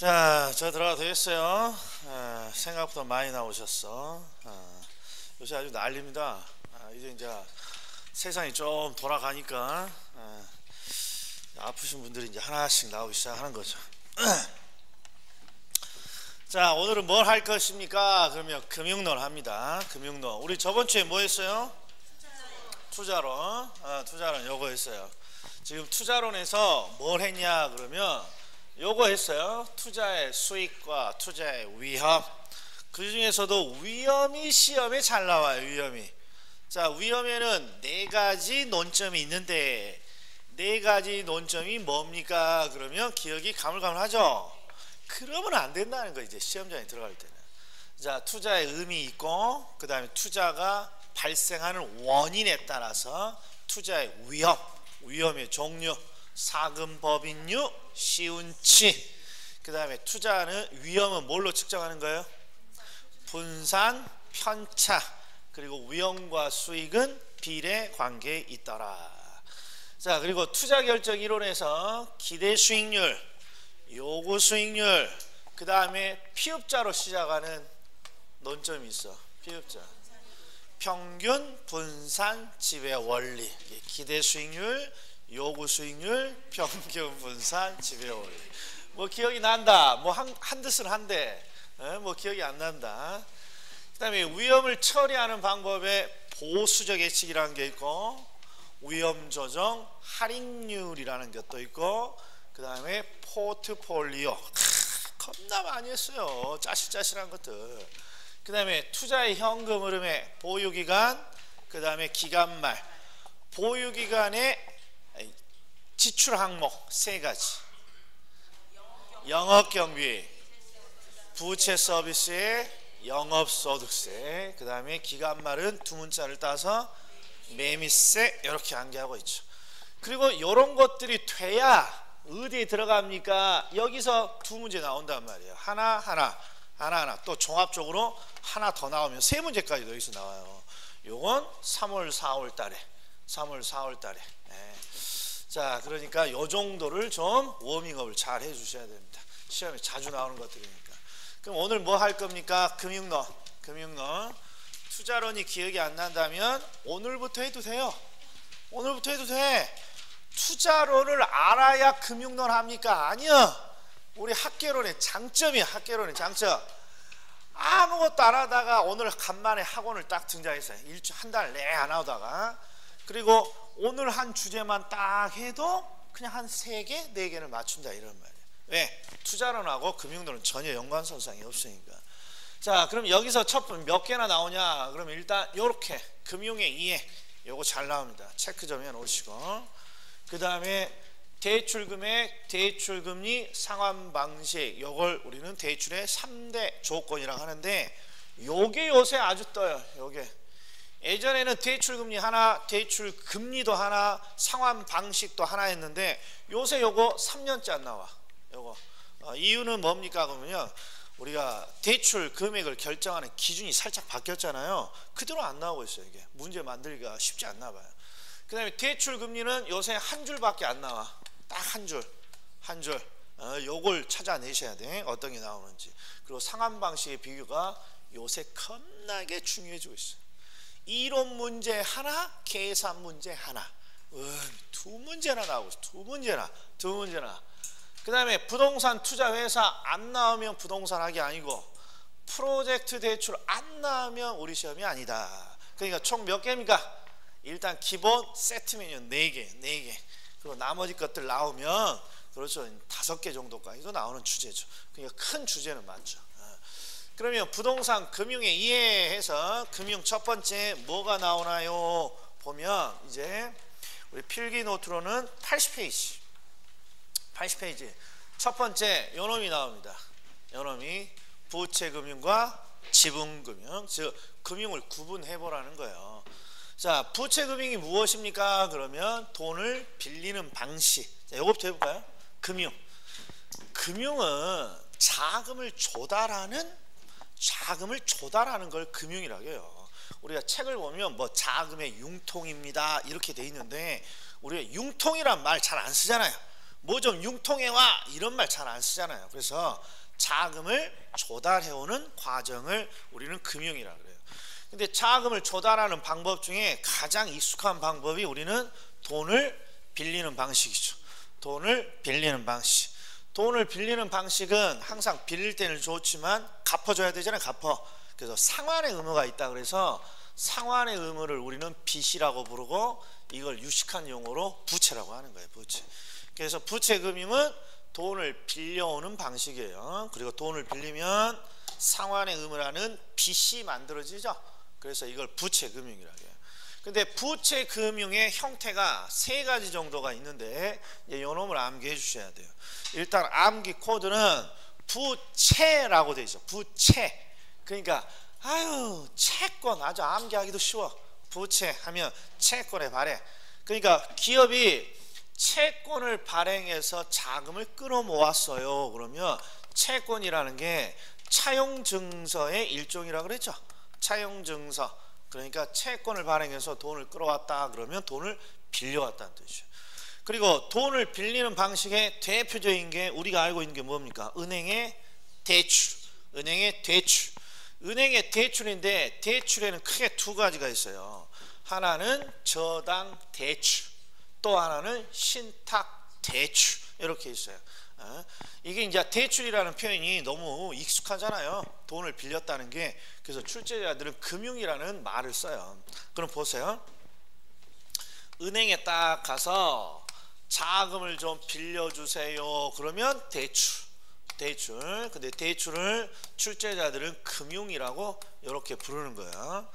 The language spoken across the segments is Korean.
자, 저 들어가 되겠어요. 생각보다 많이 나오셨어. 요새 아주 난립니다. 이제 세상이 좀 돌아가니까 아프신 분들이 이제 하나씩 나오기 시작하는 거죠. 자, 오늘은 뭘 할 것입니까? 그러면 금융론 합니다. 금융론. 우리 저번 주에 뭐 했어요? 투자론. 투자론 요거 했어요. 지금 투자론에서 뭘 했냐 그러면 요거 했어요. 투자의 수익과 투자의 위험. 그 중에서도 위험이 시험에 잘 나와요. 위험이. 자, 위험에는 네 가지 논점이 있는데 네 가지 논점이 뭡니까? 그러면 기억이 가물가물하죠. 그러면 안 된다는 거 이제 시험장에 들어갈 때는. 자, 투자의 의미 있고 그 다음에 투자가 발생하는 원인에 따라서 투자의 위험, 위험의 종류, 사금법인류, 시운치. 그 다음에 투자는 위험은 뭘로 측정하는 거예요? 분산, 편차. 그리고 위험과 수익은 비례 관계에 있더라. 자, 그리고 투자결정 이론에서 기대 수익률, 요구 수익률, 그 다음에 피읍자로 시작하는 논점이 있어. 피읍자. 평균 분산 지배 원리. 기대 수익률, 요구 수익률, 평균 분산 지배 원리. 뭐 기억이 난다. 뭐 한 듯은 한데 뭐 기억이 안 난다. 그 다음에 위험을 처리하는 방법에 보수적 예측이라는 게 있고 위험 조정 할인율이라는 것도 있고 그 다음에 포트폴리오. 겁나 많이 했어요. 짜실짜실한 것들. 그 다음에 투자의 현금 흐름의 보유기간, 그 다음에 기간말. 보유기간의 지출 항목 세 가지. 영업경비, 부채 서비스의 영업소득세, 그 다음에 기간말은 두 문자를 따서 매미세 이렇게 암기하고 있죠. 그리고 이런 것들이 돼야 어디에 들어갑니까? 여기서 두 문제 나온단 말이에요. 하나 또 종합적으로 하나 더 나오면 세 문제까지도 여기서 나와요. 요건 3월 4월 달에 자, 그러니까 요 정도를 좀 워밍업을 잘 해주셔야 됩니다. 시험에 자주 나오는 것들이니까. 그럼 오늘 뭐 할 겁니까? 금융론. 투자론이 기억이 안 난다면 오늘부터 해도 돼요. 오늘부터 해도 돼. 투자론을 알아야 금융론 합니까? 아니요. 우리 학계론의 장점이야. 학계론의 장점. 아무것도 안 하다가 오늘 간만에 학원을 딱 등장했어요. 한 달 내내 안 하다가. 그리고 오늘 한 주제만 딱 해도 그냥 한 3개, 4개를 맞춘다 이런 말이에요. 왜? 투자론하고 금융론은 전혀 연관성상이 없으니까. 자, 그럼 여기서 첫 번째 몇 개나 나오냐? 그러면 일단 요렇게 금융의 이해 요거 잘 나옵니다. 체크 좀 해놓으시고 그 다음에 대출금액, 대출금리, 상환방식 요걸 우리는 대출의 3대 조건이라고 하는데 요게 요새 아주 떠요. 요게 예전에는 대출금리 하나, 대출금리도 하나, 상환방식도 하나 했는데 요새 요거 3년째 안 나와. 요거 이유는 뭡니까? 그러면요 우리가 대출 금액을 결정하는 기준이 살짝 바뀌었잖아요. 그대로 안 나오고 있어요. 이게 문제 만들기가 쉽지 않나 봐요. 그 다음에 대출금리는 요새 한 줄밖에 안 나와. 딱 한 줄. 요걸 찾아내셔야 돼. 어떤 게 나오는지. 그리고 상환방식의 비교가 요새 겁나게 중요해지고 있어요. 이론 문제 하나, 계산 문제 하나. 두 문제나 나오고 있어요. 두 문제나. 그 다음에 부동산 투자 회사 안 나오면 부동산 학이 아니고 프로젝트 대출 안 나오면 우리 시험이 아니다. 그러니까 총 몇 개입니까? 일단 기본 세트 메뉴 4개. 그리고 나머지 것들 나오면 그렇죠. 5개 정도까지도 나오는 주제죠. 그러니까 큰 주제는 맞죠. 그러면 부동산 금융에 이해해서 금융 첫 번째 뭐가 나오나요? 보면 이제 우리 필기 노트로는 80페이지 첫 번째 요놈이 나옵니다. 요놈이 부채금융과 지분금융, 즉 금융을 구분해 보라는 거예요. 자, 부채금융이 무엇입니까? 그러면 돈을 빌리는 방식. 자, 요거부터 해볼까요? 금융은 자금을 조달하는 걸 금융이라고 해요. 우리가 책을 보면 뭐 자금의 융통입니다 이렇게 돼 있는데 우리가 융통이란 말 잘 안 쓰잖아요. 뭐 좀 융통해와 이런 말 잘 안 쓰잖아요. 그래서 자금을 조달해오는 과정을 우리는 금융이라고 그래요. 근데 자금을 조달하는 방법 중에 가장 익숙한 방법이 우리는 돈을 빌리는 방식이죠. 돈을 빌리는 방식. 돈을 빌리는 방식은 항상 빌릴 때는 좋지만 갚아줘야 되잖아요. 갚아. 그래서 상환의 의무가 있다. 그래서 상환의 의무를 우리는 빚이라고 부르고 이걸 유식한 용어로 부채라고 하는 거예요. 부채. 그래서 부채금융은 돈을 빌려오는 방식이에요. 그리고 돈을 빌리면 상환의 의무라는 빚이 만들어지죠. 그래서 이걸 부채금융이라고 해요. 근데 부채금융의 형태가 세 가지 정도가 있는데 이제 요 놈을 암기해 주셔야 돼요. 일단 암기 코드는 부채라고 되어 있어. 부채. 그러니까 아유 채권 아주 암기하기도 쉬워. 부채 하면 채권의 발행. 그러니까 기업이 채권을 발행해서 자금을 끌어모았어요. 그러면 채권이라는 게 차용증서의 일종이라고 그랬죠. 차용증서. 그러니까 채권을 발행해서 돈을 끌어왔다 그러면 돈을 빌려왔다는 뜻이죠. 그리고 돈을 빌리는 방식의 대표적인 게 우리가 알고 있는 게 뭡니까? 은행의 대출. 은행의 대출. 은행의 대출인데 대출에는 크게 두 가지가 있어요. 하나는 저당 대출, 또 하나는 신탁 대출 이렇게 있어요. 이게 이제 대출이라는 표현이 너무 익숙하잖아요. 돈을 빌렸다는 게. 그래서 출제자들은 금융이라는 말을 써요. 그럼 보세요. 은행에 딱 가서 자금을 좀 빌려주세요. 그러면 대출. 근데 대출을 출제자들은 금융이라고 이렇게 부르는 거예요.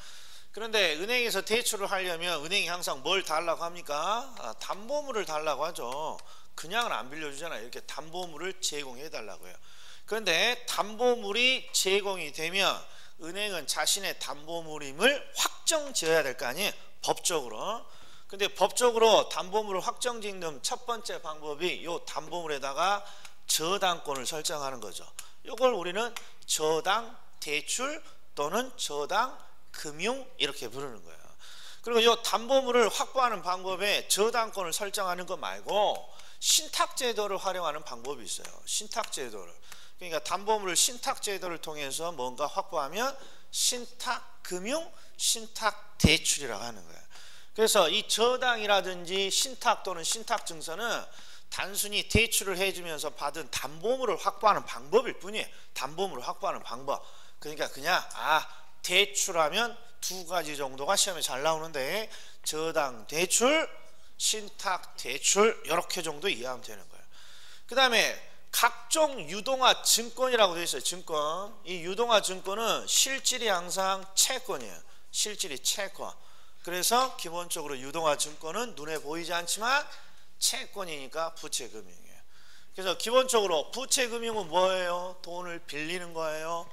그런데 은행에서 대출을 하려면 은행이 항상 뭘 달라고 합니까? 담보물을 달라고 하죠. 그냥은 안 빌려주잖아요. 이렇게 담보물을 제공해 달라고 해요. 그런데 담보물이 제공이 되면 은행은 자신의 담보물임을 확정지어야 될 거 아니에요. 법적으로. 근데 법적으로 담보물을 확정짓는 첫 번째 방법이 이 담보물에다가 저당권을 설정하는 거죠. 이걸 우리는 저당 대출 또는 저당 금융 이렇게 부르는 거예요. 그리고 이 담보물을 확보하는 방법에 저당권을 설정하는 것 말고 신탁제도를 활용하는 방법이 있어요. 신탁제도를. 그러니까 담보물을 신탁제도를 통해서 뭔가 확보하면 신탁금융, 신탁대출이라고 하는 거예요. 그래서 이 저당이라든지 신탁 또는 신탁증서는 단순히 대출을 해주면서 받은 담보물을 확보하는 방법일 뿐이에요. 담보물을 확보하는 방법. 그러니까 그냥 대출하면 두 가지 정도가 시험에 잘 나오는데 저당 대출, 신탁 대출 이렇게 정도 이해하면 되는 거예요. 그 다음에 각종 유동화 증권이라고 되어 있어요. 증권. 이 유동화 증권은 실질이 항상 채권이에요. 실질이 채권. 그래서 기본적으로 유동화 증권은 눈에 보이지 않지만 채권이니까 부채금융이에요. 그래서 기본적으로 부채금융은 뭐예요? 돈을 빌리는 거예요.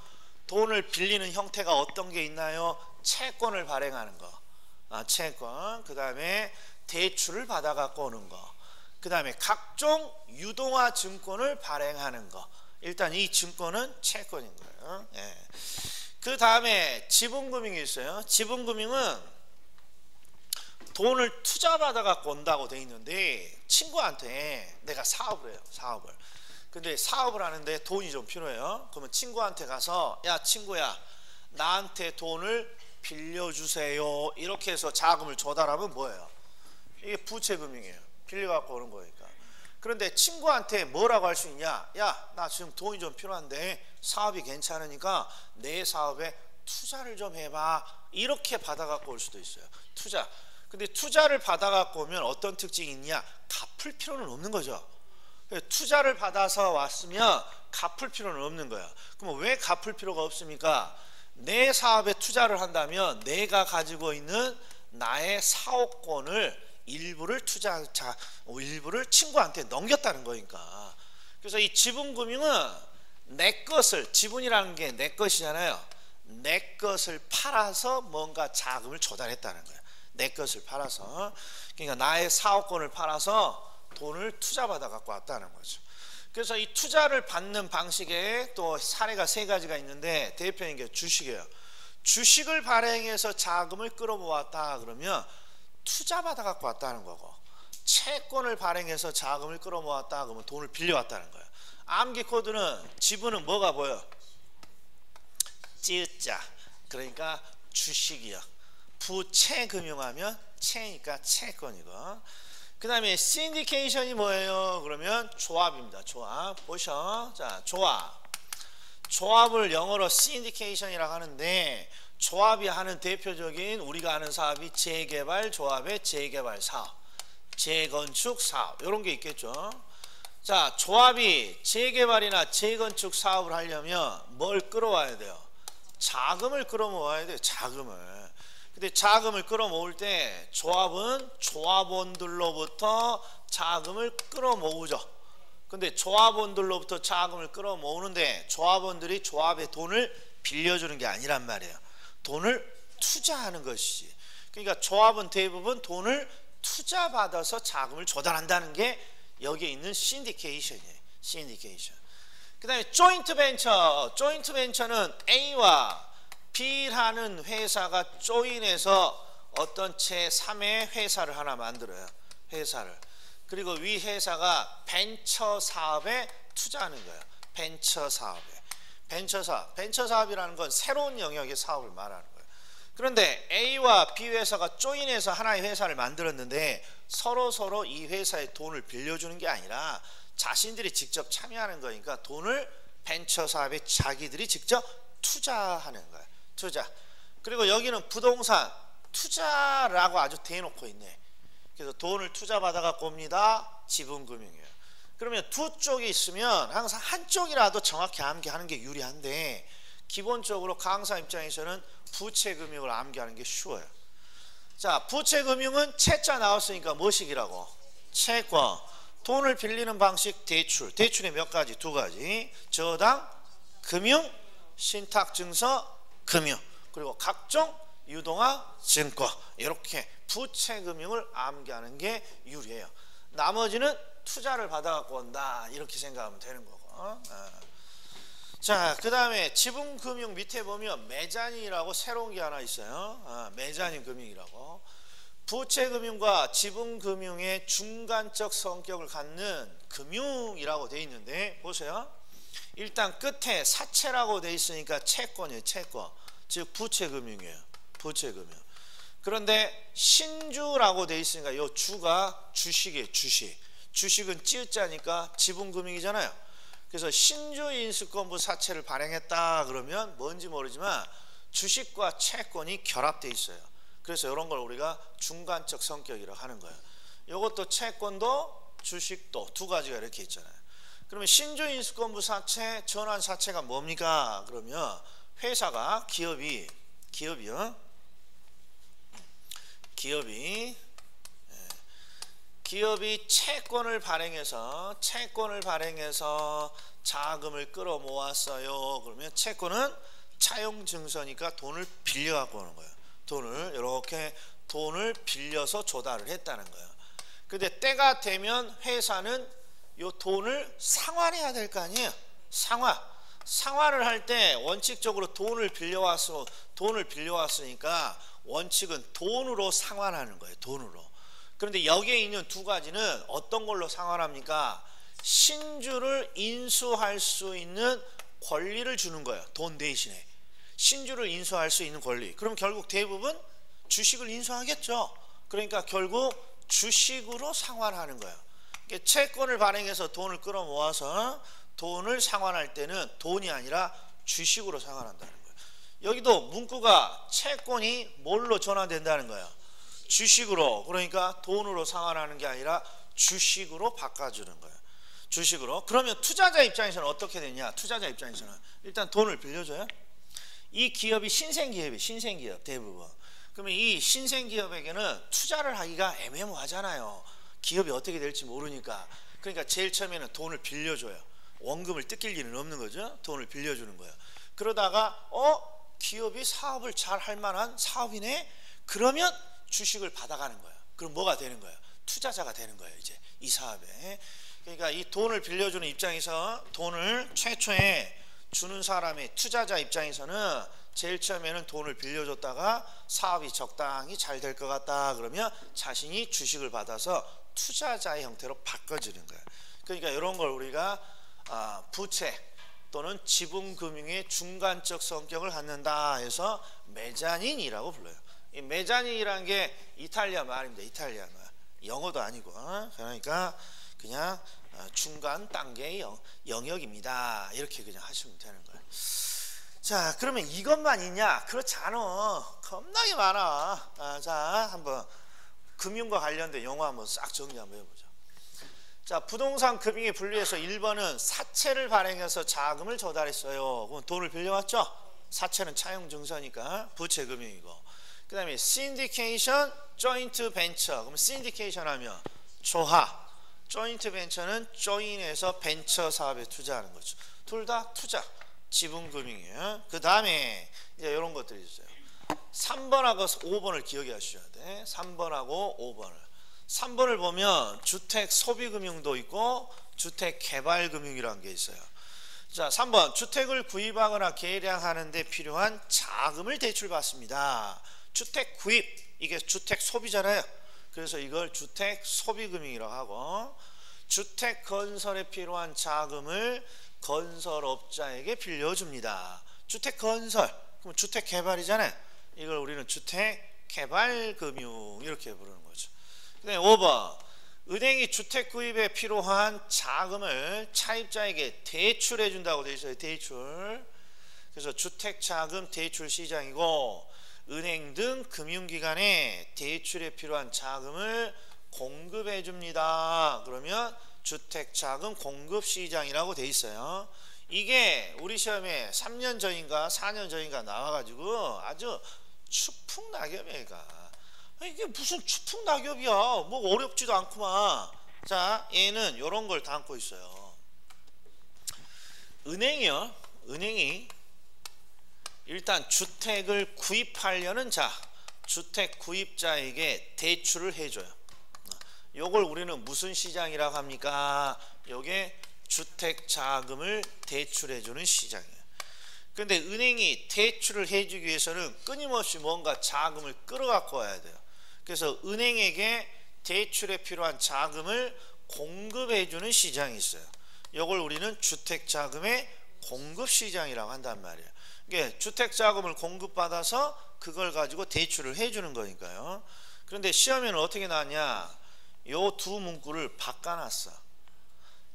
돈을 빌리는 형태가 어떤 게 있나요? 채권을 발행하는 거. 채권. 그 다음에 대출을 받아 갖고 오는 거. 그 다음에 각종 유동화 증권을 발행하는 거. 일단 이 증권은 채권인 거예요. 예. 그 다음에 지분금융이 있어요. 지분금융은 돈을 투자받아 갖고 온다고 돼 있는데 친구한테 내가 사업을 해요. 사업을. 근데 사업을 하는데 돈이 좀 필요해요. 그러면 친구한테 가서 야 친구야 나한테 돈을 빌려주세요. 이렇게 해서 자금을 조달하면 뭐예요? 이게 부채금융이에요. 빌려갖고 오는 거니까. 그런데 친구한테 뭐라고 할 수 있냐? 야 나 지금 돈이 좀 필요한데 사업이 괜찮으니까 내 사업에 투자를 좀 해봐. 이렇게 받아갖고 올 수도 있어요. 투자. 근데 투자를 받아갖고 오면 어떤 특징이 있냐? 갚을 필요는 없는 거죠. 투자를 받아서 왔으면 갚을 필요는 없는 거야. 그럼 왜 갚을 필요가 없습니까? 내 사업에 투자를 한다면 내가 가지고 있는 나의 사업권을 일부를 일부를 친구한테 넘겼다는 거니까. 그래서 이 지분금융은 내 것을, 지분이라는 게 내 것이잖아요. 내 것을 팔아서 뭔가 자금을 조달했다는 거예요. 내 것을 팔아서. 그러니까 나의 사업권을 팔아서 돈을 투자받아 갖고 왔다는 거죠. 그래서 이 투자를 받는 방식에 또 사례가 세 가지가 있는데 대표적인 게 주식이에요. 주식을 발행해서 자금을 끌어모았다 그러면 투자받아 갖고 왔다는 거고, 채권을 발행해서 자금을 끌어모았다 그러면 돈을 빌려왔다는 거예요. 암기 코드는 지분은 뭐가 보여? 찌자. 그러니까 주식이요. 부채금융하면 채니까 채권이고. 그 다음에 신디케이션이 뭐예요? 그러면 조합입니다. 조합. 보셔. 자, 조합. 조합을 영어로 syndication이라고 하는데 조합이 하는 대표적인 우리가 아는 사업이 재개발 조합의 재개발 사업, 재건축 사업 이런 게 있겠죠. 자, 조합이 재개발이나 재건축 사업을 하려면 뭘 끌어와야 돼요? 자금을 끌어모아야 돼요. 자금을. 근데 자금을 끌어모을 때 조합은 조합원들로부터 자금을 끌어모으죠. 근데 조합원들로부터 자금을 끌어모으는데 조합원들이 조합에 돈을 빌려주는 게 아니란 말이에요. 돈을 투자하는 것이지. 그러니까 조합은 대부분 돈을 투자받아서 자금을 조달한다는 게 여기에 있는 신디케이션이에요. 신디케이션. 그 다음에 조인트 벤처. 조인트 벤처는 A와 B라는 회사가 조인해서 어떤 제3의 회사를 하나 만들어요. 회사를. 그리고 위 회사가 벤처 사업에 투자하는 거예요. 벤처 사업에. 벤처 사업. 벤처 사업이라는 건 새로운 영역의 사업을 말하는 거예요. 그런데 A와 B 회사가 조인해서 하나의 회사를 만들었는데 서로 이 회사에 돈을 빌려주는 게 아니라 자신들이 직접 참여하는 거니까 돈을 벤처 사업에 자기들이 직접 투자하는 거예요. 투자. 그리고 여기는 부동산 투자라고 아주 대놓고 있네. 그래서 돈을 투자받아 갖고 옵니다. 지분금융이에요. 그러면 두 쪽이 있으면 항상 한쪽이라도 정확히 암기하는 게 유리한데 기본적으로 강사 입장에서는 부채금융을 암기하는 게 쉬워요. 자, 부채금융은 채자 나왔으니까 뭐식이라고? 채권. 돈을 빌리는 방식 대출. 대출의 몇 가지? 두 가지. 저당, 금융, 신탁증서, 금융. 그리고 각종 유동화 증권. 이렇게 부채금융을 암기하는 게 유리해요. 나머지는 투자를 받아갖고 온다 이렇게 생각하면 되는 거고. 자, 그 다음에 지분금융 밑에 보면 메자닌이라고 새로운 게 하나 있어요. 메자닌 금융이라고. 부채금융과 지분금융의 중간적 성격을 갖는 금융이라고 돼 있는데 보세요. 일단 끝에 사채라고 돼 있으니까 채권이에요. 채권. 즉 부채금융이에요. 부채금융. 그런데 신주라고 돼 있으니까 이 주가 주식이에요. 주식. 주식은 찌읒자니까 지분금융이잖아요. 그래서 신주인수권부 사채를 발행했다 그러면 뭔지 모르지만 주식과 채권이 결합돼 있어요. 그래서 이런 걸 우리가 중간적 성격이라고 하는 거예요. 이것도 채권도 주식도 두 가지가 이렇게 있잖아요. 그러면 신주인수권부 사채, 전환사채가 뭡니까? 그러면 회사가 기업이 채권을 발행해서 자금을 끌어모았어요. 그러면 채권은 차용증서니까 돈을 빌려 갖고 오는 거예요. 돈을 빌려서 조달을 했다는 거예요. 근데 때가 되면 회사는 이 돈을 상환해야 될 거 아니에요. 상환을 할 때 원칙적으로 돈을 빌려왔으니까 원칙은 돈으로 상환하는 거예요. 돈으로. 그런데 여기에 있는 두 가지는 어떤 걸로 상환합니까? 신주를 인수할 수 있는 권리를 주는 거예요. 돈 대신에. 신주를 인수할 수 있는 권리. 그럼 결국 대부분 주식을 인수하겠죠. 그러니까 결국 주식으로 상환하는 거예요. 채권을 발행해서 돈을 끌어모아서 돈을 상환할 때는 돈이 아니라 주식으로 상환한다는 거예요. 여기도 문구가 채권이 뭘로 전환된다는 거예요? 주식으로. 그러니까 돈으로 상환하는 게 아니라 주식으로 바꿔주는 거예요. 주식으로. 그러면 투자자 입장에서는 어떻게 되냐? 투자자 입장에서는 일단 돈을 빌려줘요. 이 기업이 신생기업 대부분. 그러면 이 신생기업에게는 투자를 하기가 애매모하잖아요. 기업이 어떻게 될지 모르니까. 그러니까 제일 처음에는 돈을 빌려줘요. 원금을 뜯길 일은 없는 거죠. 돈을 빌려주는 거예요. 그러다가 기업이 사업을 잘 할 만한 사업이네. 그러면 주식을 받아가는 거예요. 그럼 뭐가 되는 거예요? 투자자가 되는 거예요. 이제 이 사업에. 그러니까 이 돈을 빌려주는 입장에서 돈을 최초에 주는 사람의 투자자 입장에서는 제일 처음에는 돈을 빌려줬다가 사업이 적당히 잘 될 것 같다 그러면 자신이 주식을 받아서 투자자의 형태로 바꿔주는 거예요. 그러니까 이런 걸 우리가 부채 또는 지분금융의 중간적 성격을 갖는다 해서 메자닌이라고 불러요. 이 메자닌이라는 게 이탈리아 말입니다. 이탈리아 말. 영어도 아니고. 그러니까 그냥 중간 단계의 영역입니다. 이렇게 그냥 하시면 되는 거예요. 자, 그러면 이것만 있냐? 그렇지 않아. 겁나게 많아. 자, 한번 금융과 관련된 용어 한번 싹 정리 한번 해보죠. 자, 부동산 금융에 분류해서 1번은 사채를 발행해서 자금을 조달했어요. 그럼 돈을 빌려왔죠? 사채는 차용 증서니까 부채 금융이고. 그 다음에 syndication, joint venture. 그럼 syndication 하면 조합. joint venture는 join해서 벤처 사업에 투자하는 거죠. 둘 다 투자. 지분금융이에요. 그 다음에 이제 이런 것들이 있어요. 3번하고 5번을 기억해 하셔야 돼. 3번하고 5번을. 3번을 보면 주택 소비금융도 있고 주택 개발금융이라는 게 있어요. 자, 3번 주택을 구입하거나 개량하는 데 필요한 자금을 대출받습니다. 주택 구입, 이게 주택 소비잖아요. 그래서 이걸 주택 소비금융이라고 하고, 주택 건설에 필요한 자금을 건설업자에게 빌려줍니다. 주택 건설, 그럼 주택 개발이잖아요. 이걸 우리는 주택 개발금융 이렇게 부르는 거죠. 그 다음에 5번, 은행이 주택 구입에 필요한 자금을 차입자에게 대출해 준다고 되어 있어요. 대출. 그래서 주택자금 대출 시장이고, 은행 등 금융기관에 대출에 필요한 자금을 공급해 줍니다. 그러면 주택자금 공급시장이라고 돼 있어요. 이게 우리 시험에 3년 전인가 4년 전인가 나와가지고 아주 추풍낙엽이야. 이게 무슨 추풍낙엽이야. 뭐 어렵지도 않구만. 자, 얘는 이런 걸 담고 있어요. 은행이요. 은행이 일단 주택을 구입하려는 자, 주택 구입자에게 대출을 해줘요. 요걸 우리는 무슨 시장이라고 합니까? 요게 주택 자금을 대출해주는 시장이에요. 그런데 은행이 대출을 해주기 위해서는 끊임없이 뭔가 자금을 끌어갖고 와야 돼요. 그래서 은행에게 대출에 필요한 자금을 공급해주는 시장이 있어요. 요걸 우리는 주택 자금의 공급 시장이라고 한단 말이에요. 이게 주택 자금을 공급받아서 그걸 가지고 대출을 해주는 거니까요. 그런데 시험에는 어떻게 나왔냐? 요 두 문구를 바꿔놨어.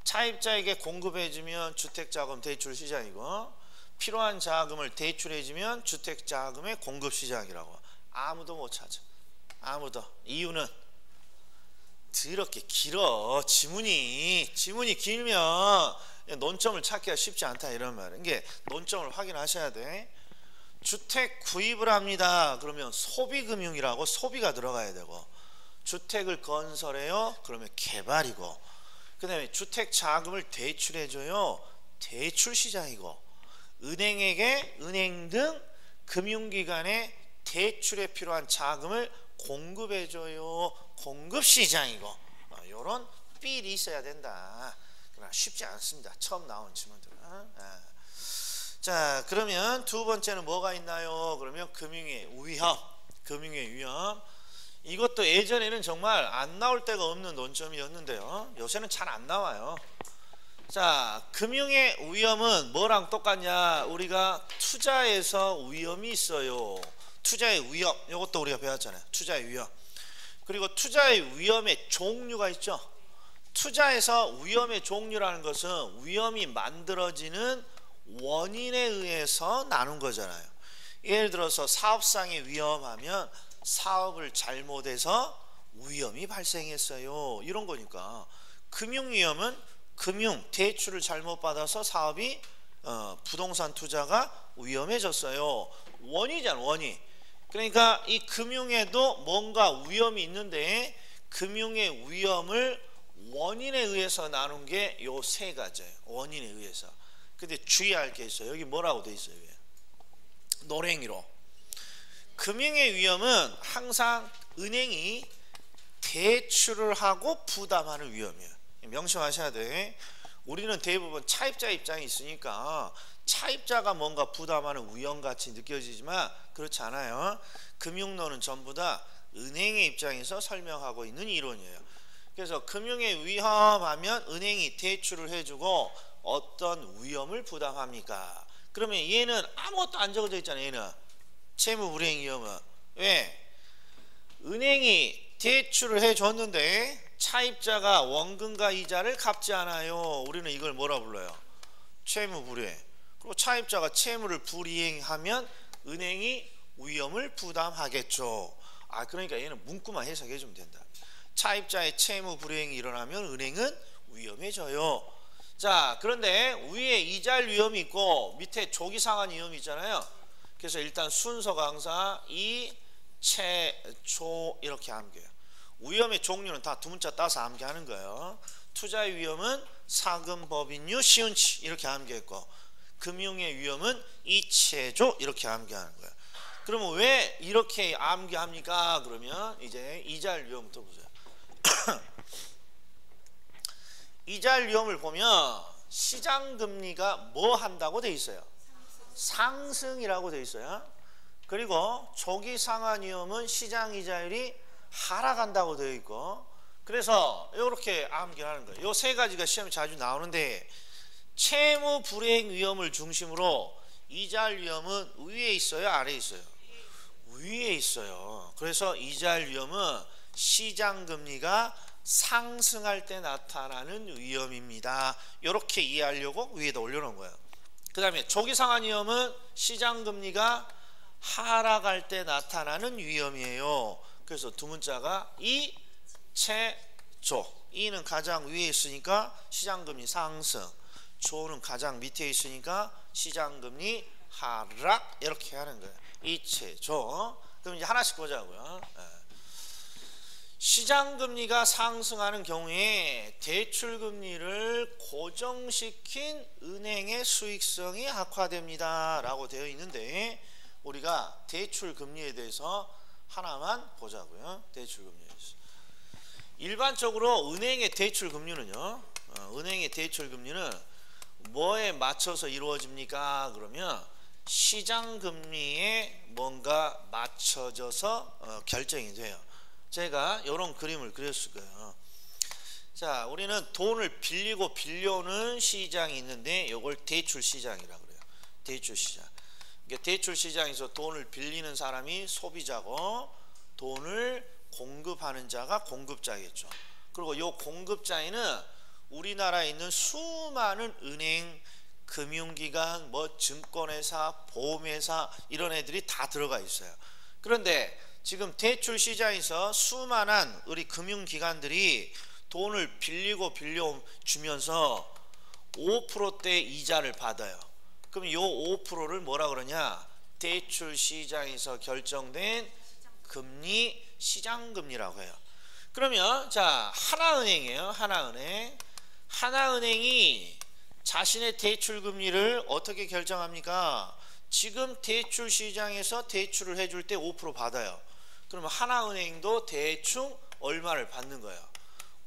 차입자에게 공급해주면 주택자금 대출 시장이고, 필요한 자금을 대출해주면 주택자금의 공급시장이라고. 아무도 못 찾아. 아무도. 이유는 더럽게 길어. 지문이 길면 논점을 찾기가 쉽지 않다 이런 말이에요. 이게 논점을 확인하셔야 돼. 주택 구입을 합니다. 그러면 소비금융이라고 소비가 들어가야 되고, 주택을 건설해요. 그러면 개발이고, 그 다음에 주택 자금을 대출해줘요. 대출 시장이고, 은행에게 은행 등 금융기관에 대출에 필요한 자금을 공급해줘요. 공급 시장이고. 이런 삘이 있어야 된다. 그러나 쉽지 않습니다. 처음 나온 질문들은. 자, 그러면 두 번째는 뭐가 있나요? 그러면 금융의 위험. 금융의 위험. 이것도 예전에는 정말 안 나올 데가 없는 논점이었는데요. 요새는 잘 안 나와요. 자, 금융의 위험은 뭐랑 똑같냐? 우리가 투자에서 위험이 있어요. 투자의 위험, 이것도 우리가 배웠잖아요. 투자의 위험. 그리고 투자의 위험의 종류가 있죠. 투자에서 위험의 종류라는 것은 위험이 만들어지는 원인에 의해서 나눈 거잖아요. 예를 들어서 사업상의 위험하면 사업을 잘못해서 위험이 발생했어요. 이런 거니까. 금융위험은 금융 대출을 잘못 받아서 사업이 부동산 투자가 위험해졌어요. 원이잖아, 원이. 그러니까 이 금융에도 뭔가 위험이 있는데 금융의 위험을 원인에 의해서 나눈 게 요 세 가지예요. 원인에 의해서. 근데 주의할 게 있어요. 여기 뭐라고 돼 있어요? 노랭이로. 금융의 위험은 항상 은행이 대출을 하고 부담하는 위험이에요. 명심하셔야 돼. 우리는 대부분 차입자 입장이 있으니까 차입자가 뭔가 부담하는 위험같이 느껴지지만 그렇지 않아요. 금융론은 전부 다 은행의 입장에서 설명하고 있는 이론이에요. 그래서 금융에 위험하면 은행이 대출을 해주고 어떤 위험을 부담합니까? 그러면 얘는 아무것도 안 적어져 있잖아요. 얘는 채무불이행 위험은. 왜? 은행이 대출을 해줬는데 차입자가 원금과 이자를 갚지 않아요. 우리는 이걸 뭐라 불러요? 채무불이행. 그리고 차입자가 채무를 불이행하면 은행이 위험을 부담하겠죠. 그러니까 얘는 문구만 해석해 주면 된다. 차입자의 채무 불이행이 일어나면 은행은 위험해져요. 자, 그런데 위에 이자율 위험이 있고 밑에 조기 상환 위험이 있잖아요. 그래서 일단 순서가 항상 이, 채, 조 이렇게 암기해요. 위험의 종류는 다 두 문자 따서 암기하는 거예요. 투자의 위험은 사금, 법인유, 시운치 이렇게 암기했고, 금융의 위험은 이체조 이렇게 암기하는 거예요. 그러면 왜 이렇게 암기합니까? 그러면 이제 이자율 위험부터 보세요. 이자율 위험을 보면 시장금리가 뭐 한다고 돼 있어요? 상승이라고 돼 있어요. 그리고 조기 상환 위험은 시장 이자율이 하락한다고 되어 있고, 그래서 이렇게 암기하는 거예요. 요 세 가지가 시험에 자주 나오는데, 채무 불이행 위험을 중심으로 이자율 위험은 위에 있어요, 아래에 있어요? 위에 있어요. 그래서 이자율 위험은 시장 금리가 상승할 때 나타나는 위험입니다. 이렇게 이해하려고 위에다 올려놓은 거예요. 그 다음에 조기 상환 위험은 시장 금리가 하락할 때 나타나는 위험이에요. 그래서 두 문자가 이, 채, 조. 이는 가장 위에 있으니까 시장금리 상승, 조는 가장 밑에 있으니까 시장금리 하락 이렇게 하는 거예요. 이, 채, 조. 그럼 이제 하나씩 보자고요. 시장금리가 상승하는 경우에 대출금리를 고정시킨 은행의 수익성이 악화됩니다 라고 되어 있는데, 우리가 대출금리에 대해서 하나만 보자고요. 대출금리에 대해서. 일반적으로 은행의 대출금리는요, 은행의 대출금리는 뭐에 맞춰서 이루어집니까? 그러면 시장금리에 뭔가 맞춰져서 결정이 돼요. 제가 이런 그림을 그렸을 거예요. 자, 우리는 돈을 빌리고 빌려오는 시장이 있는데 이걸 대출시장이라고 그래요. 대출시장. 대출시장에서 돈을 빌리는 사람이 소비자고, 돈을 공급하는 자가 공급자겠죠. 그리고 이 공급자에는 우리나라에 있는 수많은 은행, 금융기관, 증권회사, 보험회사 이런 애들이 다 들어가 있어요. 그런데 지금 대출시장에서 수많은 우리 금융기관들이 돈을 빌리고 빌려주면서 5%대 이자를 받아요. 그럼 이 5%를 뭐라 그러냐? 대출시장에서 결정된 금리, 시장금리라고 해요. 그러면 자, 하나은행이에요. 하나은행. 하나은행이 자신의 대출금리를 어떻게 결정합니까? 지금 대출시장에서 대출을 해줄 때 5% 받아요. 그러면 하나은행도 대충 얼마를 받는 거예요?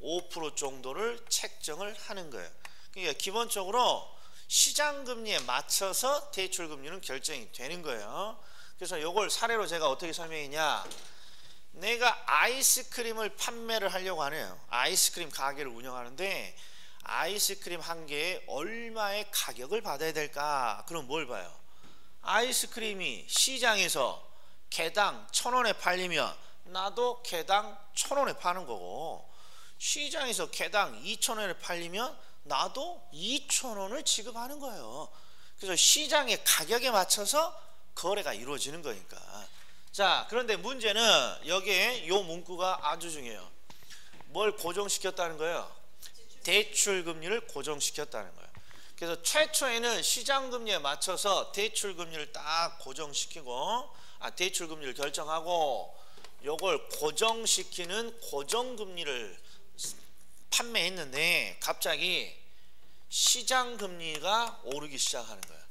5% 정도를 책정을 하는 거예요. 그러니까 기본적으로 시장금리에 맞춰서 대출금리는 결정이 되는 거예요. 그래서 이걸 사례로 제가 어떻게 설명했냐, 내가 아이스크림을 판매를 하려고 하네요. 아이스크림 가게를 운영하는데 아이스크림 한 개에 얼마의 가격을 받아야 될까? 그럼 뭘 봐요? 아이스크림이 시장에서 개당 1,000원에 팔리면 나도 개당 1,000원에 파는 거고, 시장에서 개당 2,000원에 팔리면 나도 2,000원을 지급하는 거예요. 그래서 시장의 가격에 맞춰서 거래가 이루어지는 거니까. 자, 그런데 문제는 여기에 요 문구가 아주 중요해요. 뭘 고정시켰다는 거예요? 대출금리를 고정시켰다는 거예요. 그래서 최초에는 시장금리에 맞춰서 대출금리를 딱 고정시키고, 대출금리를 결정하고, 요걸 고정시키는 고정금리를 판매했는데 갑자기 시장금리가 오르기 시작하는 거예요.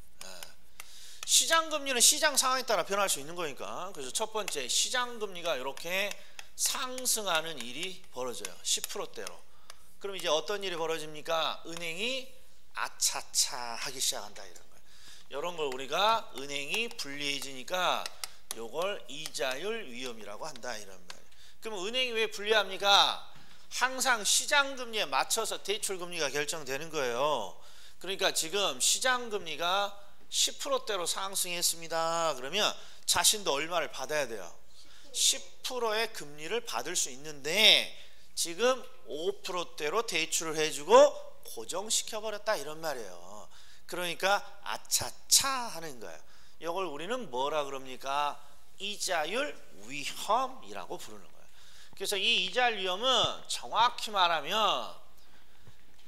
시장금리는 시장 상황에 따라 변할 수 있는 거니까. 그래서 첫 번째, 시장금리가 이렇게 상승하는 일이 벌어져요. 10%대로. 그럼 이제 어떤 일이 벌어집니까? 은행이 아차차 하기 시작한다 이런 거예요. 이런 걸 우리가 은행이 불리해지니까 요걸 이자율 위험이라고 한다 이런 말이에요. 그럼 은행이 왜 불리합니까? 항상 시장금리에 맞춰서 대출금리가 결정되는 거예요. 그러니까 지금 시장금리가 10%대로 상승했습니다. 그러면 자신도 얼마를 받아야 돼요? 10%의 금리를 받을 수 있는데 지금 5%대로 대출을 해주고 고정시켜버렸다 이런 말이에요. 그러니까 아차차 하는 거예요. 이걸 우리는 뭐라 그럽니까? 이자율 위험이라고 부르는 거예요. 그래서 이 이자율 위험은 정확히 말하면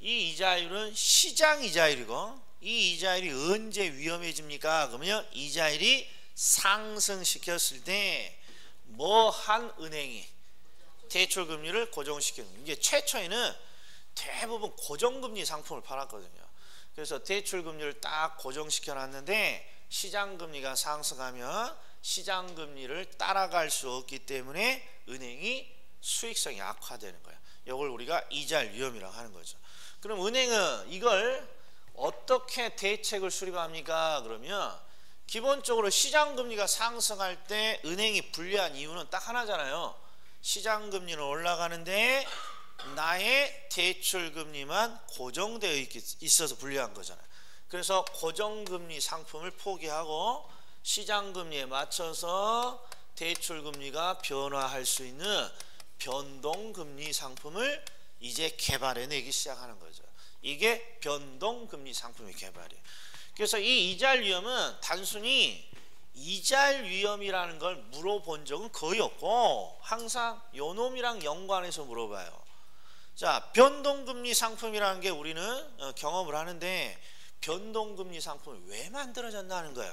이 이자율은 시장 이자율이고 이 이자율이 언제 위험해집니까? 그러면 이자율이 상승시켰을 때 뭐 한 은행이 대출금리를 고정시키는, 이게 최초에는 대부분 고정금리 상품을 팔았거든요. 그래서 대출금리를 딱 고정시켜 놨는데 시장금리가 상승하면 시장금리를 따라갈 수 없기 때문에 은행이 수익성이 악화되는 거예요. 이걸 우리가 이자율 위험이라고 하는 거죠. 그럼 은행은 이걸 어떻게 대책을 수립합니까? 그러면 기본적으로 시장금리가 상승할 때 은행이 불리한 이유는 딱 하나잖아요. 시장금리는 올라가는데 나의 대출금리만 고정되어 있어서 불리한 거잖아요. 그래서 고정금리 상품을 포기하고 시장금리에 맞춰서 대출금리가 변화할 수 있는 변동금리 상품을 이제 개발해내기 시작하는 거죠. 이게 변동금리 상품의 개발이에요. 그래서 이 이자율 위험은 단순히 이자율 위험이라는 걸 물어본 적은 거의 없고 항상 요놈이랑 연관해서 물어봐요. 자, 변동금리 상품이라는 게 우리는 경험을 하는데 변동금리 상품이 왜 만들어졌나는 거예요.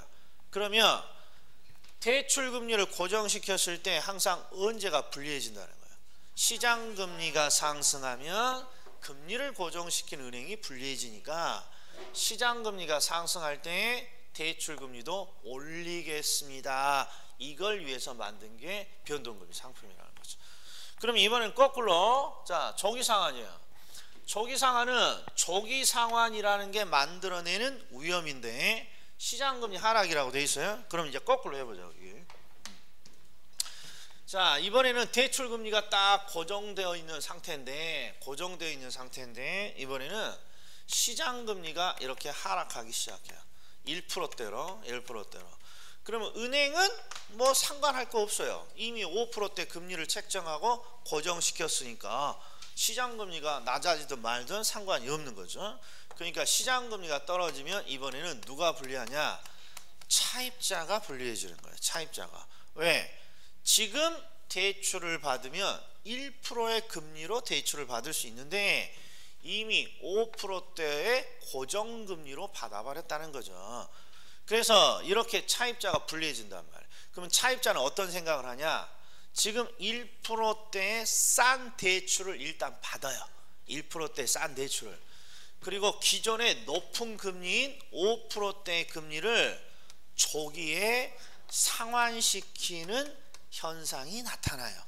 그러면 대출금리를 고정시켰을 때 항상 언제가 불리해진다는 거예요. 시장금리가 상승하면 금리를 고정시킨 은행이 불리해지니까 시장금리가 상승할 때 대출금리도 올리겠습니다. 이걸 위해서 만든 게 변동금리 상품이라는 거죠. 그럼 이번엔 거꾸로, 자, 조기상환이에요. 조기상환은 조기상환이라는 게 만들어내는 위험인데 시장금리 하락이라고 돼 있어요. 그럼 이제 거꾸로 해보자. 여기. 자, 이번에는 대출금리가 딱 고정되어 있는 상태인데 이번에는 시장금리가 이렇게 하락하기 시작해요. 1%대로. 그러면 은행은 뭐 상관할 거 없어요. 이미 5%대 금리를 책정하고 고정시켰으니까 시장금리가 낮아지든 말든 상관이 없는 거죠. 그러니까 시장금리가 떨어지면 이번에는 누가 불리하냐? 차입자가 불리해지는 거예요. 차입자가. 왜? 지금 대출을 받으면 1%의 금리로 대출을 받을 수 있는데 이미 5%대의 고정금리로 받아버렸다는 거죠. 그래서 이렇게 차입자가 불리해진단 말이에요. 그러면 차입자는 어떤 생각을 하냐? 지금 1%대의 싼 대출을 일단 받아요. 1%대 싼 대출을. 그리고 기존의 높은 금리인 5%대의 금리를 조기에 상환시키는 현상이 나타나요.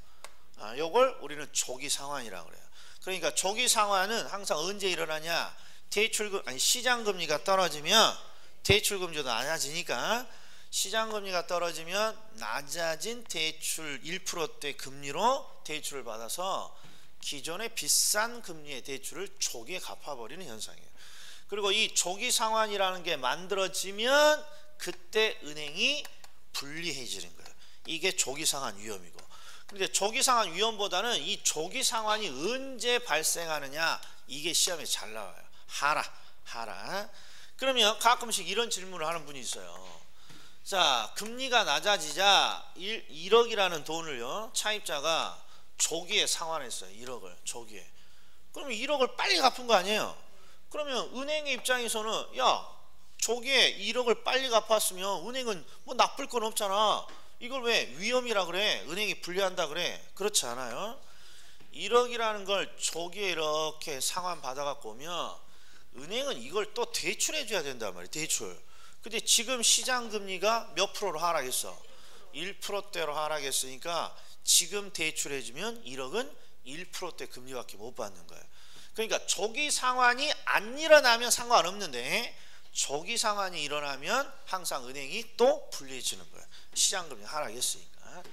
요걸 우리는 조기 상환이라고 그래요. 그러니까 조기 상환은 항상 언제 일어나냐? 시장금리가 떨어지면 대출금리도 낮아지니까 시장금리가 떨어지면 낮아진 대출 1%대 금리로 대출을 받아서 기존의 비싼 금리의 대출을 조기에 갚아버리는 현상이에요. 그리고 이 조기 상환이라는 게 만들어지면 그때 은행이 불리해지는 거예요. 이게 조기 상환 위험이고. 근데 조기 상환 위험보다는 이 조기 상환이 언제 발생하느냐, 이게 시험에 잘 나와요. 하라. 그러면 가끔씩 이런 질문을 하는 분이 있어요. 자, 금리가 낮아지자 1억이라는 돈을요, 차입자가 조기에 상환했어요. 1억을 조기에. 그러면 1억을 빨리 갚은 거 아니에요? 그러면 은행의 입장에서는 야, 조기에 1억을 빨리 갚았으면 은행은 뭐 나쁠 건 없잖아. 이걸 왜 위험이라 그래? 은행이 불리한다 그래? 그렇지 않아요. 1억이라는 걸 조기에 이렇게 상환 받아갖고 오면 은행은 이걸 또 대출해 줘야 된단 말이에요. 대출. 근데 지금 시장금리가 몇 프로로 하락했어? 1%대로 하락했으니까 지금 대출해 주면 1억은 1%대 금리밖에 못 받는 거예요. 그러니까 조기 상환이 안 일어나면 상관없는데 조기 상한이 일어나면 항상 은행이 또 불리해지는 거예요. 시장금리 하락했으니까.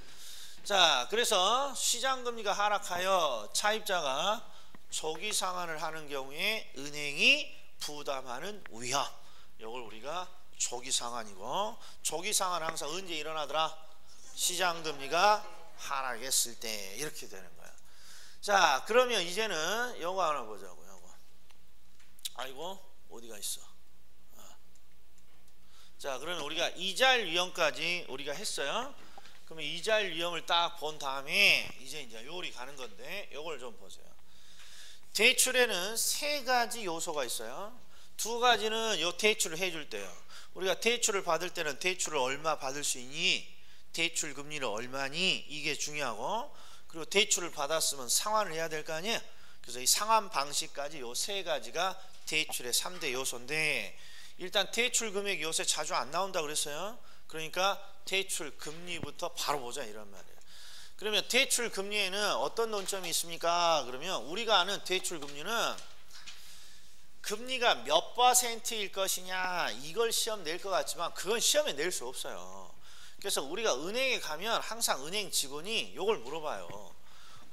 자, 그래서 시장금리가 하락하여 차입자가 조기 상환을 하는 경우에 은행이 부담하는 위험, 이걸 우리가 조기 상환이고, 조기 상환은 항상 언제 일어나더라? 시장금리가 하락했을 때 이렇게 되는 거야. 자, 그러면 이제는 요거 하나 보자고요. 요거. 아이고, 어디가 있어? 자, 그러면 우리가 이자율 유형까지 우리가 했어요. 그러면 이자율 유형을 딱 본 다음에 이제 요리 가는 건데, 요걸 좀 보세요. 대출에는 세 가지 요소가 있어요. 두 가지는 요 대출을 해줄 때요. 우리가 대출을 받을 때는 대출을 얼마 받을 수 있니? 대출 금리를 얼마니? 이게 중요하고, 그리고 대출을 받았으면 상환을 해야 될 거 아니에요. 그래서 이 상환 방식까지 요 세 가지가 대출의 3대 요소인데, 일단 대출 금액이 요새 자주 안 나온다 그랬어요. 그러니까 대출 금리부터 바로 보자 이런 말이에요. 그러면 대출 금리에는 어떤 논점이 있습니까? 그러면 우리가 아는 대출 금리는 금리가 몇 %일 것이냐, 이걸 시험 낼 것 같지만 그건 시험에 낼 수 없어요. 그래서 우리가 은행에 가면 항상 은행 직원이 이걸 물어봐요.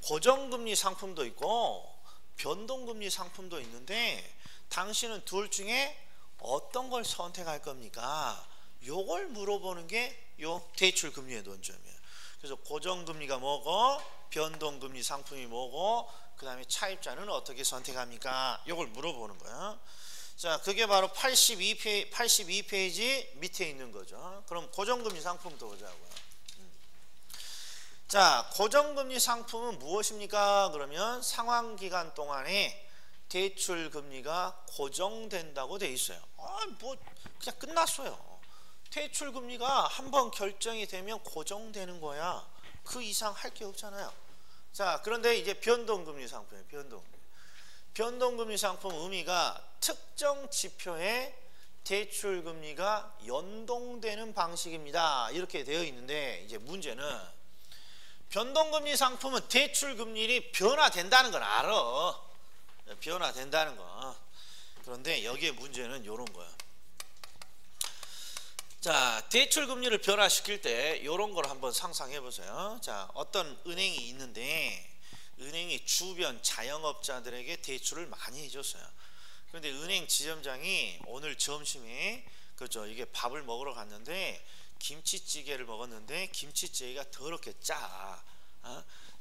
고정금리 상품도 있고 변동금리 상품도 있는데 당신은 둘 중에 어떤 걸 선택할 겁니까? 요걸 물어보는 게 요 대출 금리의 논점이에요. 그래서 고정금리가 뭐고, 변동금리 상품이 뭐고, 그 다음에 차입자는 어떻게 선택합니까? 요걸 물어보는 거예요. 자, 그게 바로 82페이지 밑에 있는 거죠. 그럼 고정금리 상품부터 보자고요. 자, 고정금리 상품은 무엇입니까? 그러면 상환기간 동안에 대출 금리가 고정된다고 돼 있어요. 뭐 그냥 끝났어요. 대출 금리가 한번 결정이 되면 고정되는 거야. 그 이상 할 게 없잖아요. 자, 그런데 이제 변동금리 상품이에요. 변동금리 상품 의미가 특정 지표에 대출 금리가 연동되는 방식입니다. 이렇게 되어 있는데, 이제 문제는 변동금리 상품은 대출 금리를 변화된다는 건 알아. 변화된다는 거. 그런데 여기에 문제는 이런 거야. 자, 대출 금리를 변화시킬 때 이런 걸 한번 상상해 보세요. 자, 어떤 은행이 있는데 은행이 주변 자영업자들에게 대출을 많이 해줬어요. 그런데 은행 지점장이 오늘 점심에 그죠, 이게 밥을 먹으러 갔는데 김치찌개를 먹었는데 김치찌개가 더럽게 짜.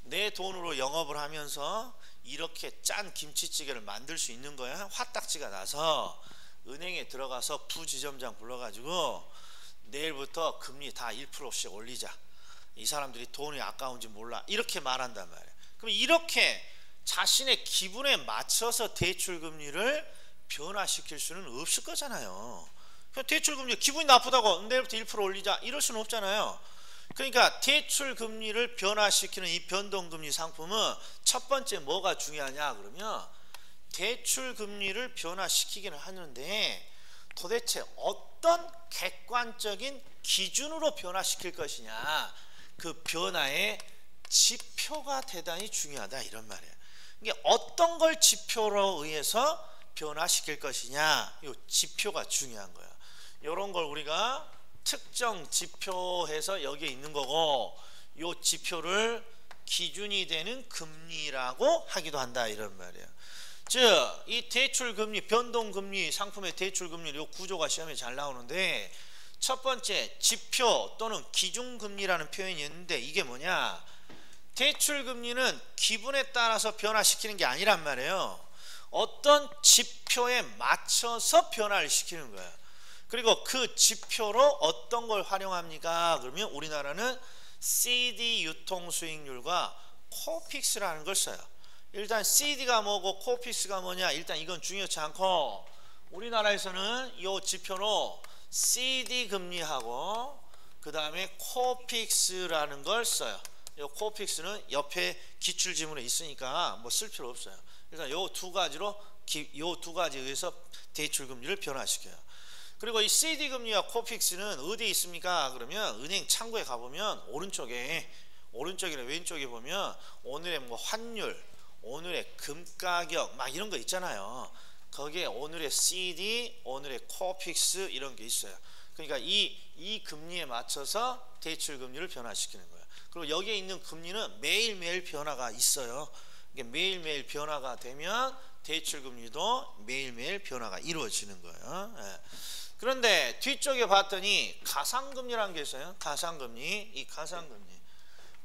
내 돈으로 영업을 하면서 이렇게 짠 김치찌개를 만들 수 있는 거야. 화딱지가 나서 은행에 들어가서 부지점장 불러가지고 내일부터 금리 다 1%씩 올리자. 이 사람들이 돈이 아까운지 몰라. 이렇게 말한단 말이야. 그럼 이렇게 자신의 기분에 맞춰서 대출 금리를 변화시킬 수는 없을 거잖아요. 대출 금리 기분이 나쁘다고 내일부터 1% 올리자 이럴 수는 없잖아요. 그러니까 대출 금리를 변화시키는 이 변동금리 상품은 첫 번째 뭐가 중요하냐 그러면 대출 금리를 변화시키기는 하는데 도대체 어떤 객관적인 기준으로 변화시킬 것이냐, 그 변화의 지표가 대단히 중요하다 이런 말이에요. 이게 어떤 걸 지표로 의해서 변화시킬 것이냐, 이 지표가 중요한 거예요. 이런 걸 우리가 특정 지표해서 여기에 있는 거고, 이 지표를 기준이 되는 금리라고 하기도 한다 이런 말이에요. 즉, 이 대출금리, 변동금리 상품의 대출금리 이 구조가 시험에 잘 나오는데, 첫 번째 지표 또는 기준금리라는 표현이 있는데 이게 뭐냐, 대출금리는 기분에 따라서 변화시키는 게 아니란 말이에요. 어떤 지표에 맞춰서 변화를 시키는 거예요. 그리고 그 지표로 어떤 걸 활용합니까? 그러면 우리나라는 CD 유통수익률과 코픽스라는 걸 써요. 일단 CD가 뭐고 코픽스가 뭐냐, 일단 이건 중요치 않고 우리나라에서는 이 지표로 CD 금리하고 그 다음에 코픽스라는 걸 써요. 이 코픽스는 옆에 기출지문에 있으니까 뭐 쓸 필요 없어요. 일단 이 두 가지로 이 두 가지에 의해서 대출 금리를 변화시켜요. 그리고 이 CD 금리와 코픽스는 어디에 있습니까? 그러면 은행 창구에 가보면 오른쪽이나 왼쪽에 보면 오늘의 뭐 환율, 오늘의 금 가격 막 이런 거 있잖아요. 거기에 오늘의 CD, 오늘의 코픽스 이런 게 있어요. 그러니까 이 금리에 맞춰서 대출 금리를 변화시키는 거예요. 그리고 여기에 있는 금리는 매일매일 변화가 있어요. 이게 매일매일 변화가 되면 대출 금리도 매일매일 변화가 이루어지는 거예요. 예. 그런데 뒤쪽에 봤더니 가상금리라는 게 있어요. 가상금리. 이 가상금리.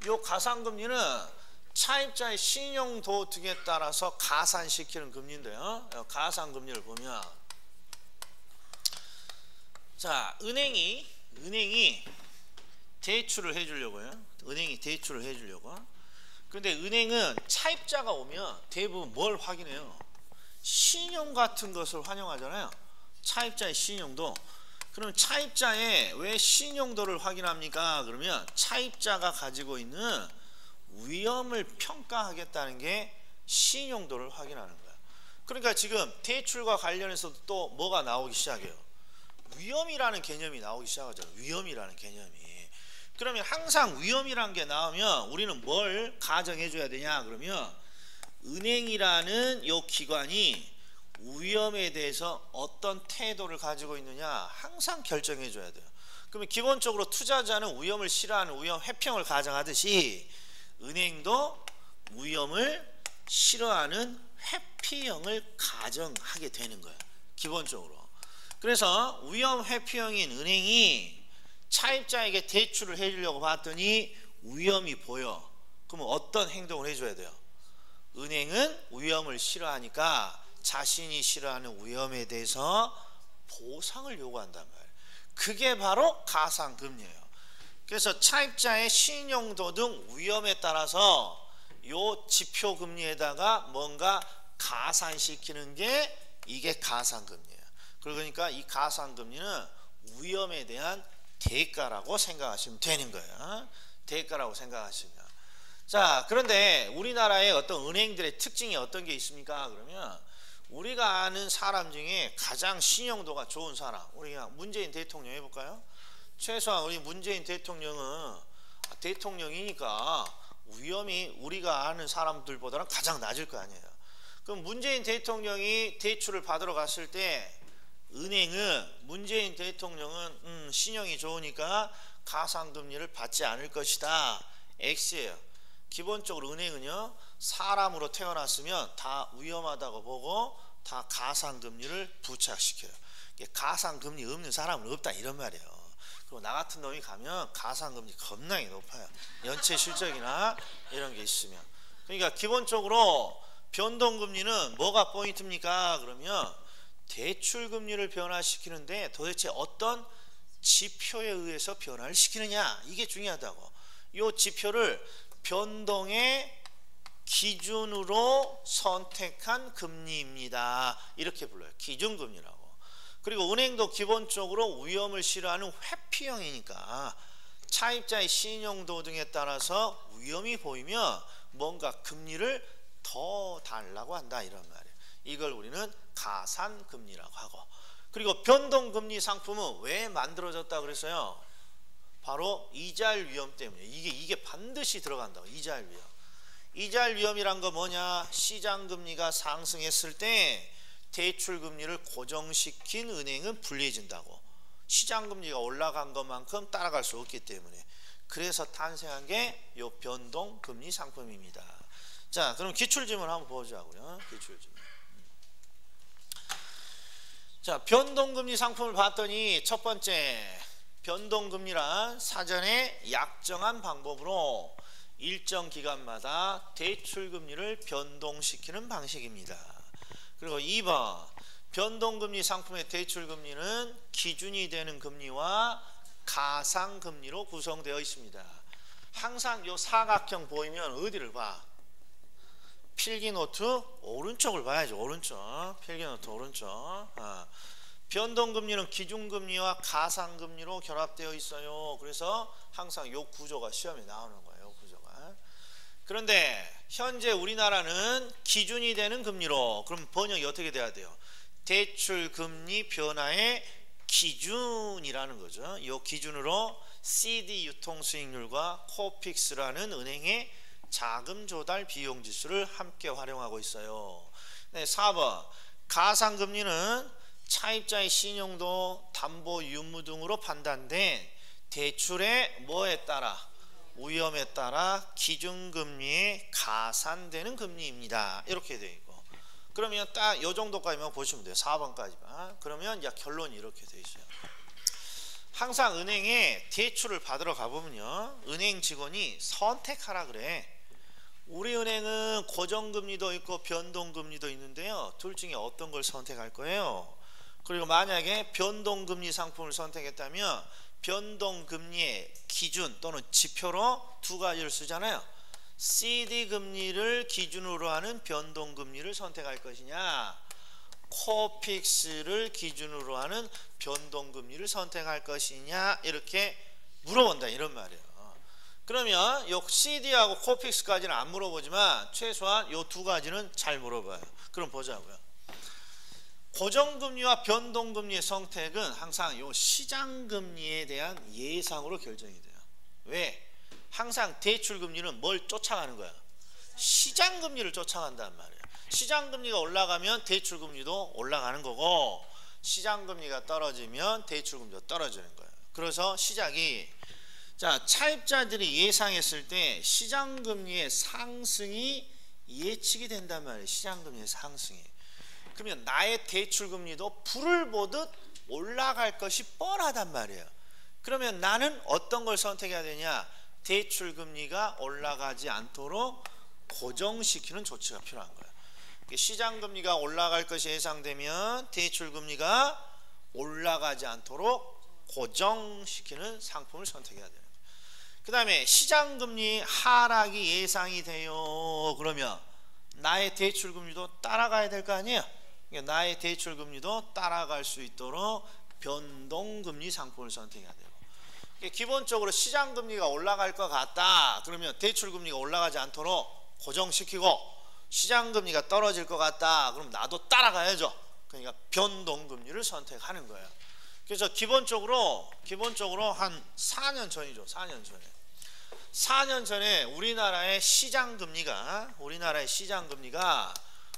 이 가상금리는 차입자의 신용도덕에 따라서 가산시키는 금리인데요. 가상금리를 보면, 자, 은행이 대출을 해주려고요. 은행이 대출을 해주려고. 근데 은행은 차입자가 오면 대부분 뭘 확인해요? 신용 같은 것을 환영하잖아요. 차입자의 신용도. 그럼 차입자의 왜 신용도를 확인합니까? 그러면 차입자가 가지고 있는 위험을 평가하겠다는 게 신용도를 확인하는 거야. 그러니까 지금 대출과 관련해서도 또 뭐가 나오기 시작해요? 위험이라는 개념이 나오기 시작하잖아요. 위험이라는 개념이. 그러면 항상 위험이라는 게 나오면 우리는 뭘 가정해 줘야 되냐? 그러면 은행이라는 이 기관이 위험에 대해서 어떤 태도를 가지고 있느냐 항상 결정해 줘야 돼요. 그러면 기본적으로 투자자는 위험을 싫어하는 위험 회평을 가정하듯이 은행도 위험을 싫어하는 회피형을 가정하게 되는 거예요. 기본적으로. 그래서 위험 회피형인 은행이 차입자에게 대출을 해주려고 봤더니 위험이 보여. 그러면 어떤 행동을 해줘야 돼요? 은행은 위험을 싫어하니까 자신이 싫어하는 위험에 대해서 보상을 요구한단 말이에요. 그게 바로 가상금리예요. 그래서 차입자의 신용도 등 위험에 따라서 요 지표금리에다가 뭔가 가산시키는 게 이게 가상금리예요. 그러니까 이 가상금리는 위험에 대한 대가라고 생각하시면 되는 거예요. 대가라고 생각하시면. 자, 그런데 우리나라의 어떤 은행들의 특징이 어떤 게 있습니까? 그러면 우리가 아는 사람 중에 가장 신용도가 좋은 사람, 우리가 문재인 대통령 해볼까요? 최소한 우리 문재인 대통령은 대통령이니까 위험이 우리가 아는 사람들보다는 가장 낮을 거 아니에요. 그럼 문재인 대통령이 대출을 받으러 갔을 때 은행은 문재인 대통령은 신용이 좋으니까 가상금리를 받지 않을 것이다. X예요. 기본적으로 은행은요, 사람으로 태어났으면 다 위험하다고 보고 다 가상금리를 부착시켜요. 가상금리 없는 사람은 없다 이런 말이에요. 그리고 나 같은 놈이 가면 가상금리 겁나게 높아요. 연체 실적이나 이런 게 있으면. 그러니까 기본적으로 변동금리는 뭐가 포인트입니까? 그러면 대출금리를 변화시키는데 도대체 어떤 지표에 의해서 변화를 시키느냐, 이게 중요하다고. 이 지표를 변동의 기준으로 선택한 금리입니다. 이렇게 불러요. 기준금리라고. 그리고 은행도 기본적으로 위험을 싫어하는 회피형이니까 차입자의 신용도 등에 따라서 위험이 보이면 뭔가 금리를 더 달라고 한다 이런 말이에요. 이걸 우리는 가산금리라고 하고. 그리고 변동금리 상품은 왜 만들어졌다 그랬어요? 바로 이자율 위험 때문에. 이게 반드시 들어간다고. 이자율 위험. 이자율 위험이란 거 뭐냐? 시장금리가 상승했을 때 대출금리를 고정시킨 은행은 불리해진다고. 시장금리가 올라간 것만큼 따라갈 수 없기 때문에. 그래서 탄생한 게 이 변동금리 상품입니다. 자, 그럼 기출지문 한번 보자고요. 기출지문. 자, 변동금리 상품을 봤더니 첫 번째, 변동금리란 사전에 약정한 방법으로 일정 기간마다 대출금리를 변동시키는 방식입니다. 그리고 2번, 변동금리 상품의 대출금리는 기준이 되는 금리와 가상금리로 구성되어 있습니다. 항상 이 사각형 보이면 어디를 봐? 필기노트 오른쪽을 봐야지. 오른쪽. 필기노트 오른쪽. 변동금리는 기준금리와 가상금리로 결합되어 있어요. 그래서 항상 이 구조가 시험에 나오는 거예요. 구조가. 그런데 현재 우리나라는 기준이 되는 금리로, 그럼 번역이 어떻게 돼야 돼요? 대출금리 변화의 기준이라는 거죠. 이 기준으로 CD 유통수익률과 코픽스라는 은행의 자금 조달 비용 지수를 함께 활용하고 있어요. 네, 4번, 가상금리는 차입자의 신용도, 담보 유무 등으로 판단된 대출의 뭐에 따라? 위험에 따라 기준금리에 가산되는 금리입니다. 이렇게 되어 있고, 그러면 딱 이 정도까지만 보시면 돼요. 4번까지만. 그러면 이제 결론이 이렇게 되어 있어요. 항상 은행에 대출을 받으러 가보면요, 은행 직원이 선택하라 그래. 우리 은행은 고정금리도 있고 변동금리도 있는데요, 둘 중에 어떤 걸 선택할 거예요? 그리고 만약에 변동금리 상품을 선택했다면 변동금리의 기준 또는 지표로 두 가지를 쓰잖아요. CD금리를 기준으로 하는 변동금리를 선택할 것이냐, 코픽스를 기준으로 하는 변동금리를 선택할 것이냐, 이렇게 물어본다 이런 말이에요. 그러면 요 CD하고 코픽스까지는 안 물어보지만 최소한 요 두 가지는 잘 물어봐요. 그럼 보자고요. 고정금리와 변동금리의 선택은 항상 요 시장금리에 대한 예상으로 결정이 돼요. 왜? 항상 대출금리는 뭘 쫓아가는 거야? 시장금리를 쫓아간단 말이에요. 시장금리가 올라가면 대출금리도 올라가는 거고, 시장금리가 떨어지면 대출금리도 떨어지는 거예요. 그래서 시작이, 자, 차입자들이 예상했을 때 시장금리의 상승이 예측이 된단 말이에요. 시장금리의 상승이. 그러면 나의 대출금리도 불을 보듯 올라갈 것이 뻔하단 말이에요. 그러면 나는 어떤 걸 선택해야 되냐? 대출금리가 올라가지 않도록 고정시키는 조치가 필요한 거예요. 시장금리가 올라갈 것이 예상되면 대출금리가 올라가지 않도록 고정시키는 상품을 선택해야 돼요. 그 다음에 시장금리 하락이 예상이 돼요. 그러면 나의 대출금리도 따라가야 될 거 아니에요. 나의 대출금리도 따라갈 수 있도록 변동금리 상품을 선택해야 돼요. 기본적으로 시장금리가 올라갈 것 같다. 그러면 대출금리가 올라가지 않도록 고정시키고, 시장금리가 떨어질 것 같다. 그럼 나도 따라가야죠. 그러니까 변동금리를 선택하는 거예요. 그래서 기본적으로 한 4년 전이죠. 4년 전에 우리나라의 시장금리가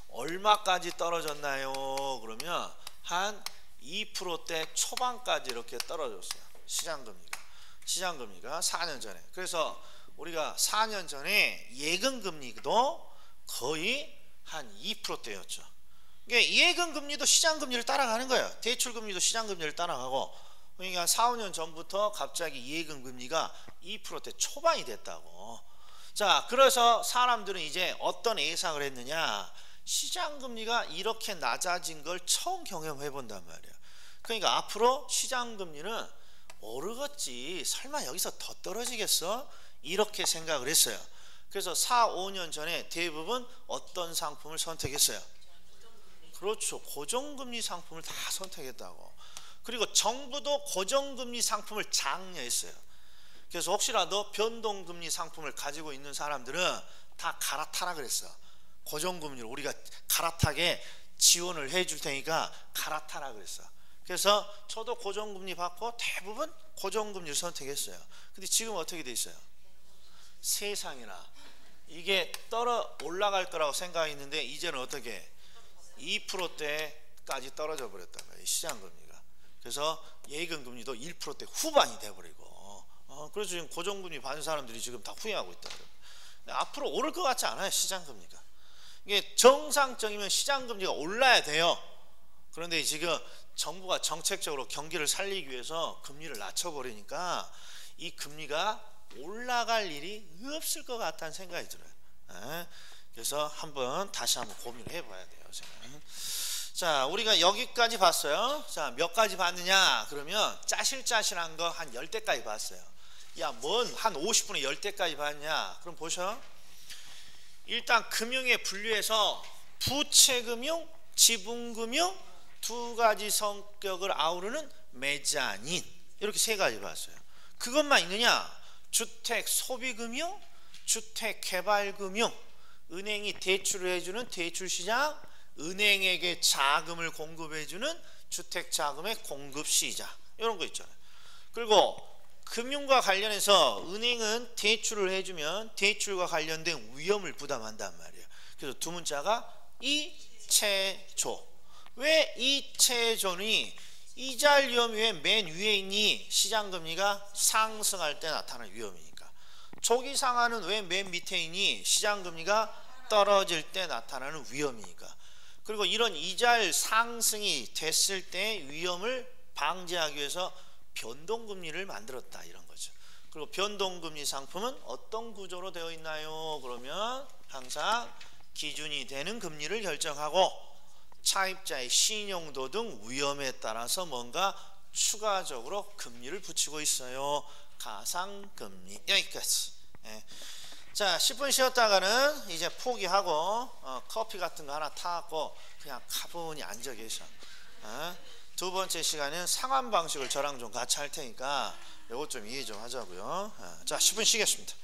얼마까지 떨어졌나요? 그러면 한 2%대 초반까지 이렇게 떨어졌어요. 시장금리가 4년 전에. 그래서 우리가 4년 전에 예금금리도 거의 한 2%대였죠. 그러니까 예금금리도 시장금리를 따라가는 거예요. 대출금리도 시장금리를 따라가고. 그러니까 4, 5년 전부터 갑자기 예금금리가 2%대 초반이 됐다고. 자, 그래서 사람들은 이제 어떤 예상을 했느냐, 시장금리가 이렇게 낮아진 걸 처음 경험해 본단 말이에요. 그러니까 앞으로 시장금리는 오르겠지, 설마 여기서 더 떨어지겠어? 이렇게 생각을 했어요. 그래서 4, 5년 전에 대부분 어떤 상품을 선택했어요? 그렇죠. 고정금리 상품을 다 선택했다고. 그리고 정부도 고정금리 상품을 장려했어요. 그래서 혹시라도 변동금리 상품을 가지고 있는 사람들은 다 갈아타라 그랬어. 고정금리를 우리가 갈아타게 지원을 해줄 테니까 갈아타라 그랬어. 그래서 저도 고정금리 받고 대부분 고정금리를 선택했어요. 근데 지금 어떻게 돼 있어요? 세상에나 이게 올라갈 거라고 생각했는데 이제는 어떻게 2%대까지 떨어져 버렸단 말이에요. 시장금리가. 그래서 예금금리도 1%대 후반이 돼버리고, 그래서 지금 고정금리 받은 사람들이 지금 다 후회하고 있다. 앞으로 오를 것 같지 않아요. 시장금리가. 이게 정상적이면 시장금리가 올라야 돼요. 그런데 지금 정부가 정책적으로 경기를 살리기 위해서 금리를 낮춰버리니까 이 금리가 올라갈 일이 없을 것 같다는 생각이 들어요. 그래서 다시 한번 고민을 해봐야 돼요. 자, 우리가 여기까지 봤어요. 자, 몇 가지 봤느냐? 그러면 짜실짜실한 거 한 10대까지 봤어요. 야, 뭔 한 50분에 10대까지 봤냐? 그럼 보셔. 일단 금융에 분류해서 부채금융, 지분금융 두 가지 성격을 아우르는 메자닌, 이렇게 세 가지 봤어요. 그것만 있느냐? 주택 소비금융, 주택 개발금융, 은행이 대출을 해주는 대출시장, 은행에게 자금을 공급해주는 주택자금의 공급시장, 이런 거 있잖아요. 그리고 금융과 관련해서 은행은 대출을 해주면 대출과 관련된 위험을 부담한단 말이에요. 그래서 두 문자가 이체조. 왜 이 체존이 이자율 위험이 왜 맨 위에 있니? 시장금리가 상승할 때 나타나는 위험이니까. 조기 상한은 왜 맨 밑에 있니? 시장금리가 떨어질 때 나타나는 위험이니까. 그리고 이런 이자율 상승이 됐을 때 위험을 방지하기 위해서 변동금리를 만들었다 이런 거죠. 그리고 변동금리 상품은 어떤 구조로 되어 있나요? 그러면 항상 기준이 되는 금리를 결정하고 차입자의 신용도 등 위험에 따라서 뭔가 추가적으로 금리를 붙이고 있어요. 가상금리. 여기까지. 예. 자, 10분 쉬었다가는 이제 포기하고 커피 같은 거 하나 타갖고 그냥 가만히 앉아 계셔. 두 번째 시간에는 상환 방식을 저랑 좀 같이 할 테니까 이것 좀 이해 좀 하자고요. 자, 10분 쉬겠습니다.